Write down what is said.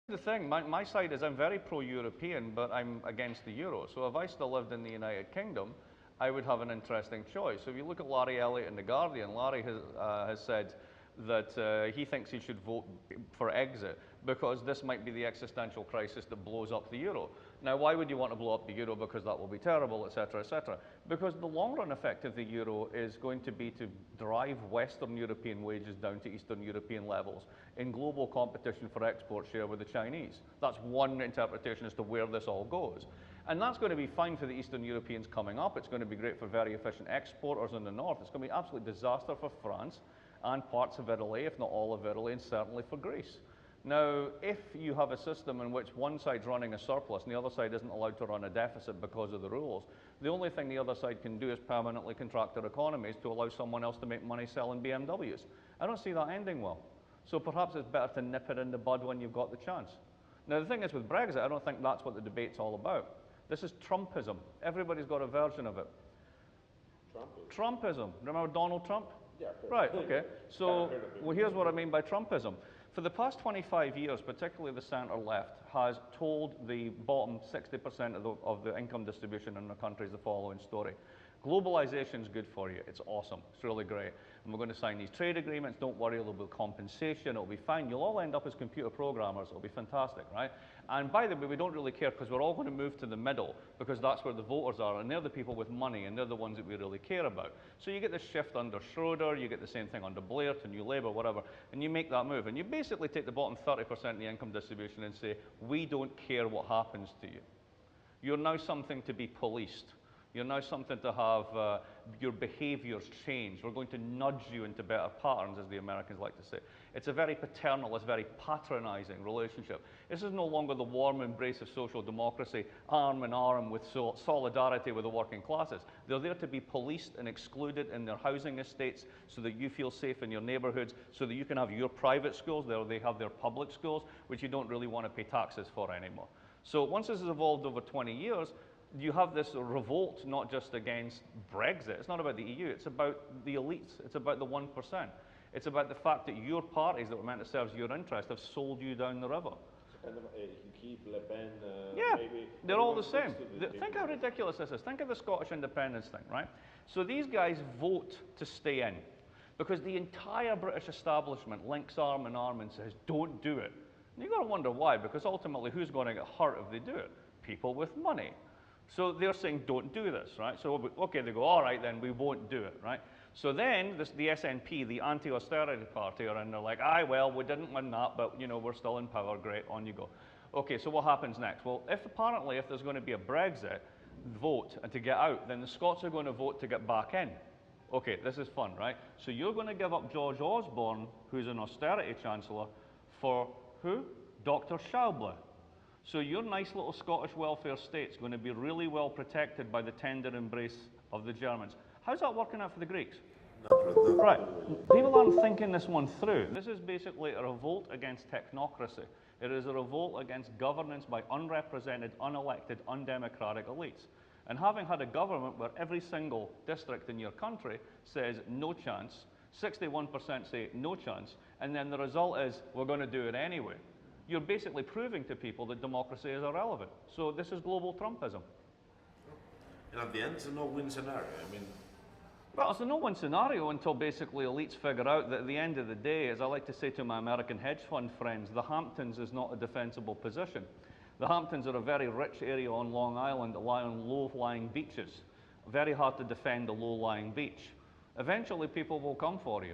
The thing, my side is I'm very pro-European, but I'm against the euro. So if I still lived in the United Kingdom, I would have an interesting choice. So if you look at Larry Elliott in The Guardian, Larry has said that he thinks he should vote for exit because this might be the existential crisis that blows up the euro. Now, why would you want to blow up the euro? Because that will be terrible, et cetera, et cetera. Because the long-run effect of the euro is going to be to drive Western European wages down to Eastern European levels in global competition for export share with the Chinese. That's one interpretation as to where this all goes. And that's going to be fine for the Eastern Europeans coming up. It's going to be great for very efficient exporters in the north. It's going to be an absolute disaster for France and parts of Italy, if not all of Italy, and certainly for Greece. Now, if you have a system in which one side's running a surplus and the other side isn't allowed to run a deficit because of the rules, the only thing the other side can do is permanently contract their economies to allow someone else to make money selling BMWs. I don't see that ending well. So perhaps it's better to nip it in the bud when you've got the chance. Now, the thing is with Brexit, I don't think that's what the debate's all about. This is Trumpism. Everybody's got a version of it. Trumpism. Remember Donald Trump? Yeah. Right, okay. So, well, here's what I mean by Trumpism. For the past 25 years, particularly the centre-left, has told the bottom 60% of the income distribution in the country is the following story. Globalization is good for you. It's awesome. It's really great. And we're going to sign these trade agreements. Don't worry, there'll be compensation. It'll be fine. You'll all end up as computer programmers. It'll be fantastic, right? And by the way, we don't really care because we're all going to move to the middle because that's where the voters are. And they're the people with money and they're the ones that we really care about. So you get this shift under Schroeder. You get the same thing under Blair to New Labour, whatever. And you make that move. And you basically take the bottom 30% of the income distribution and say, we don't care what happens to you. You're now something to be policed. You're now something to have your behaviors change. We're going to nudge you into better patterns, as the Americans like to say. It's a very paternalist, very patronizing relationship. This is no longer the warm embrace of social democracy, arm in arm with solidarity with the working classes. They're there to be policed and excluded in their housing estates so that you feel safe in your neighborhoods, so that you can have your private schools. They have their public schools, which you don't really want to pay taxes for anymore. So once this has evolved over 20 years, you have this revolt not just against Brexit. It's not about the EU. It's about the elites. It's about the 1%. It's about the fact that your parties that were meant to serve your interest have sold you down the river. Kind of keep Le Pen. Yeah, maybe they're all the same. Think how ridiculous this is. Think of the Scottish independence thing, right? So these guys vote to stay in because the entire British establishment links arm in arm and says, don't do it. And you've got to wonder why, because ultimately who's going to get hurt if they do it? People with money. So they're saying, don't do this, right? So, okay, they go, all right, then we won't do it, right? So then the SNP, the anti-austerity party, are in there like, aye, well, we didn't win that, but, you know, we're still in power, great, on you go. Okay, so what happens next? Well, if there's going to be a Brexit vote and to get out, then the Scots are going to vote to get back in. Okay, this is fun, right? So you're going to give up George Osborne, who's an austerity chancellor, for who? Dr. Schäuble. So your nice little Scottish welfare state's going to be really well protected by the tender embrace of the Germans. How's that working out for the Greeks? Right, people aren't thinking this one through. This is basically a revolt against technocracy. It is a revolt against governance by unrepresented, unelected, undemocratic elites. And having had a government where every single district in your country says no chance, 61% say no chance, and then the result is we're going to do it anyway. You're basically proving to people that democracy is irrelevant. So this is global Trumpism. And at the end, it's a no-win scenario. I mean, well, it's a no-win scenario until basically elites figure out that at the end of the day, as I like to say to my American hedge fund friends, the Hamptons is not a defensible position. The Hamptons are a very rich area on Long Island that lie on low-lying beaches. Very hard to defend a low-lying beach. Eventually, people will come for you.